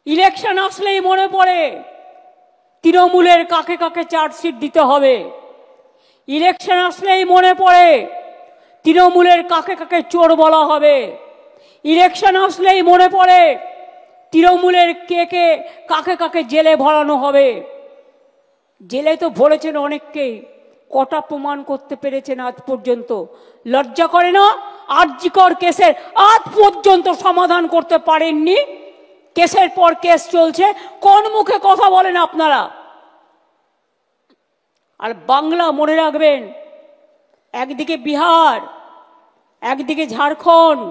Election আসলেই মনে পড়ে তৃণমূলের কাকে কাকে চার্জশিট দিতে হবে। ইলেকশন আসলেই মনে পড়ে তৃণমূলের কাকে কাকে চোর বলা হবে। ইলেকশন আসলেই মনে পড়ে তৃণমূলের কে কাকে কাকে জেলে ভরানো হবে। জেলে তো ভরেছেন অনেককেই, কটা প্রমাণ করতে পেরেছেন আজ পর্যন্ত? লজ্জা করে না? আরজিকর কেসের আজ পর্যন্ত সমাধান করতে পারেননি, কেসের পর কেস চলছে। কোন মুখে কথা বলেন আপনারা? আর বাংলা মনে রাখবেন, একদিকে বিহার, একদিকে ঝাড়খণ্ড,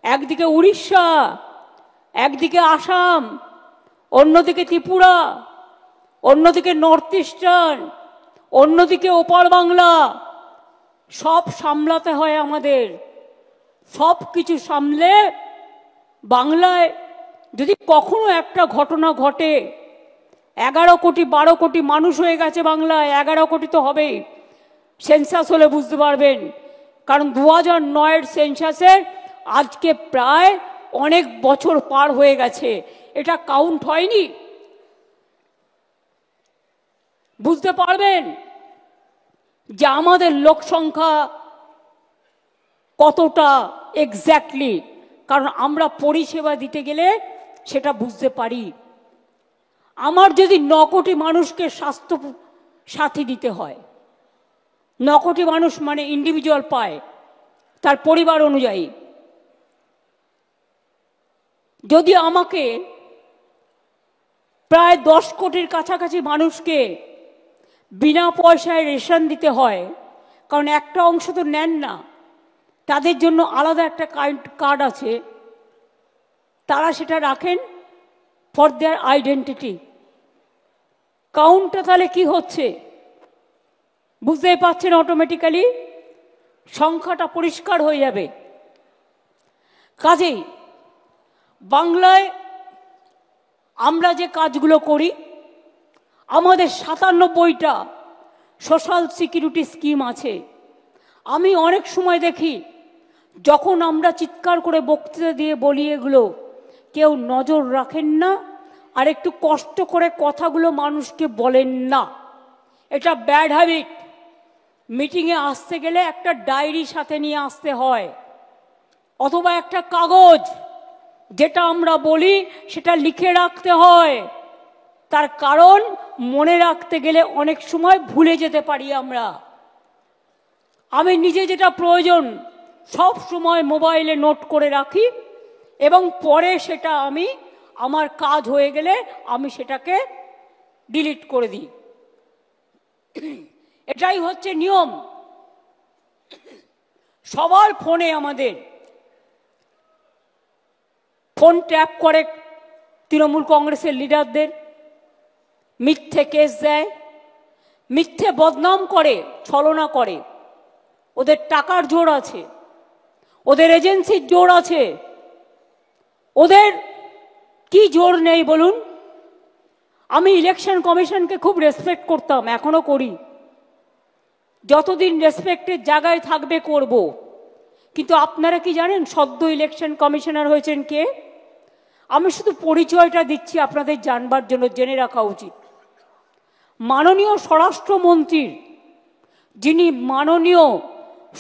একদিকে উড়িষ্যা, একদিকে আসাম, অন্যদিকে ত্রিপুরা, অন্যদিকে নর্থ ইস্টার্ন, অন্যদিকে ওপার বাংলা। সব সামলাতে হয় আমাদের। সব কিছু সামলে বাংলায় যদি কখনো একটা ঘটনা ঘটে, 11 কোটি 12 কোটি মানুষ হয়ে গেছে বাংলায়, 11 কোটি তো হবেই। সেন্সাস হলে বুঝতে পারবেন, কারণ 2009-এর সেন্সাসের আজকে প্রায় অনেক বছর পার হয়ে গেছে, এটা কাউন্ট হয়নি। বুঝতে পারবেন যে আমাদের লোক সংখ্যা কতটা এক্স্যাক্টলি, কারণ আমরা পরিষেবা দিতে গেলে সেটা বুঝতে পারি। আমার যদি 9 কোটি মানুষকে স্বাস্থ্য সাথী দিতে হয়, 9 কোটি মানুষ মানে ইন্ডিভিজুয়াল পায় তার পরিবার অনুযায়ী, যদি আমাকে প্রায় 10 কোটির কাছাকাছি মানুষকে বিনা পয়সায় রেশন দিতে হয়, কারণ একটা অংশ তো নেন না, তাদের জন্য আলাদা একটা কার্ড আছে, তারা সেটা রাখেন ফর দেয়ার আইডেন্টিটি। কাউন্টটা তাহলে কি হচ্ছে বুঝতেই পারছেন? অটোমেটিক্যালি সংখ্যাটা পরিষ্কার হয়ে যাবে। কাজেই বাংলায় আমরা যে কাজগুলো করি, আমাদের 97টা সোশ্যাল সিকিউরিটি স্কিম আছে। আমি অনেক সময় দেখি যখন আমরা চিৎকার করে বক্তৃতা দিয়ে বলি এগুলো, কেউ নজর রাখেন না আর একটু কষ্ট করে কথাগুলো মানুষকে বলেন না। এটা ব্যাড হ্যাবিট। মিটিংয়ে আসতে গেলে একটা ডায়েরি সাথে নিয়ে আসতে হয়, অথবা একটা কাগজ, যেটা আমরা বলি সেটা লিখে রাখতে হয়। তার কারণ মনে রাখতে গেলে অনেক সময় ভুলে যেতে পারি আমরা। আমি নিজে যেটা প্রয়োজন সব সময় মোবাইলে নোট করে রাখি, এবং পরে সেটা আমি আমার কাজ হয়ে গেলে আমি সেটাকে ডিলিট করে দিই। এটাই হচ্ছে নিয়ম। সবার ফোনে আমাদের ফোন ট্যাপ করে তৃণমূল কংগ্রেসের লিডারদের, মিথ্যে কেস দেয়, মিথ্যে বদনাম করে, ছলনা করে। ওদের টাকার জোর আছে, ওদের এজেন্সির জোর আছে, ওদের কি জোর নেই বলুন? আমি ইলেকশন কমিশনকে খুব রেসপেক্ট করতাম, এখনো করি। যতদিন রেসপেক্টের জায়গায় থাকবে করব। কিন্তু আপনারা কি জানেন সদ্য ইলেকশন কমিশনার হয়েছেন কে? আমি শুধু পরিচয়টা দিচ্ছি আপনাদের জানবার জন্য, জেনে রাখা উচিত। মাননীয় স্বরাষ্ট্রমন্ত্রীর যিনি মাননীয়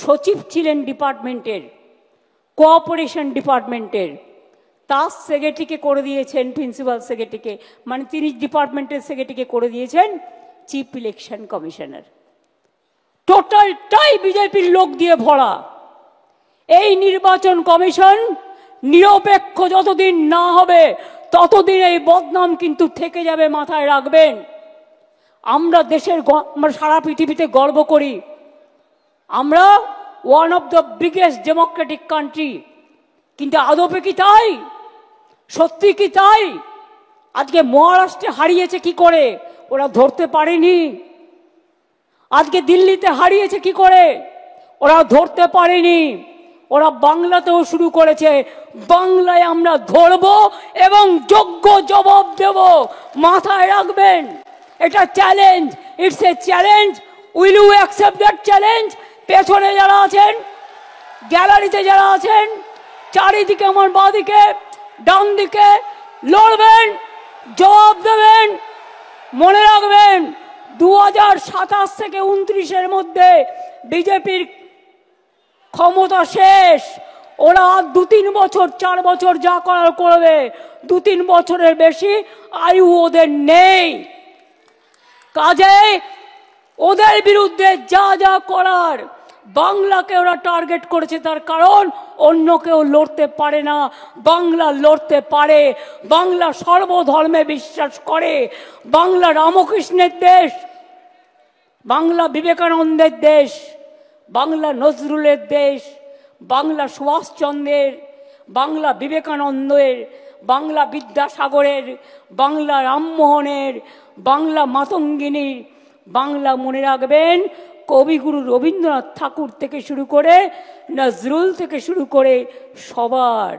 সচিব ছিলেন ডিপার্টমেন্টের, কোঅপারেশন ডিপার্টমেন্টের, তার সেক্রেটারিকে করে দিয়েছেন, প্রিন্সিপাল সেক্রেটারিকে, মানে তিনি ডিপার্টমেন্টের সেক্রেটারিকে করে দিয়েছেন চিফ ইলেকশন কমিশনার। টোটালটাই বিজেপির লোক দিয়ে ভরা। এই নির্বাচন কমিশন নিরপেক্ষ যতদিন না হবে ততদিন এই বদনাম কিন্তু থেকে যাবে, মাথায় রাখবেন। আমরা দেশের, আমরা সারা পৃথিবীতে গর্ব করি, আমরা one of the biggest Democratic country. কিন্তু আদপে কি তাই? সত্যি কি তাই? আজকে মহারাষ্ট্রে হারিয়েছে কি করে? ওরা ধরতে পারেনি। আজকে দিল্লিতে হারিয়েছে কি করে? ওরা ধরতে পারেনি। ওরা বাংলাতেও শুরু করেছে। বাংলায় আমরা ধরব এবং যোগ্য জবাব দেব, মাথায় রাখবেন। এটা challenge, it's a challenge. Will you accept that challenge? পেছনে যারা আছেন, গ্যালারিতে যারা আছেন, চারিদিকে আমার বাঁ দিকে, ডান দিকে, লড়বেন, জবাব দেবেন। মনে রাখবেন 2027 থেকে 29-এর মধ্যে বিজেপির ক্ষমতা শেষ। ওরা 2-3 বছর 4 বছর যা করার করবে, 2-3 বছরের বেশি আয়ু ওদের নেই। কাজেই ওদের বিরুদ্ধে যা যা করার, বাংলাকে ওরা টার্গেট করেছে, তার কারণ অন্য কেউ লড়তে পারে না, বাংলা লড়তে পারে। বাংলা সর্বধর্মে বিশ্বাস করে, বাংলা রামকৃষ্ণের দেশ, বাংলা বিবেকানন্দের দেশ, বাংলা নজরুলের দেশ, বাংলা সুভাষচন্দ্রের, বাংলা বিবেকানন্দের, বাংলা বিদ্যাসাগরের, বাংলা রামমোহনের, বাংলা মাতঙ্গিনীর, বাংলা মনে রাখবেন কবিগুরু রবীন্দ্রনাথ ঠাকুর থেকে শুরু করে, নজরুল থেকে শুরু করে সবার।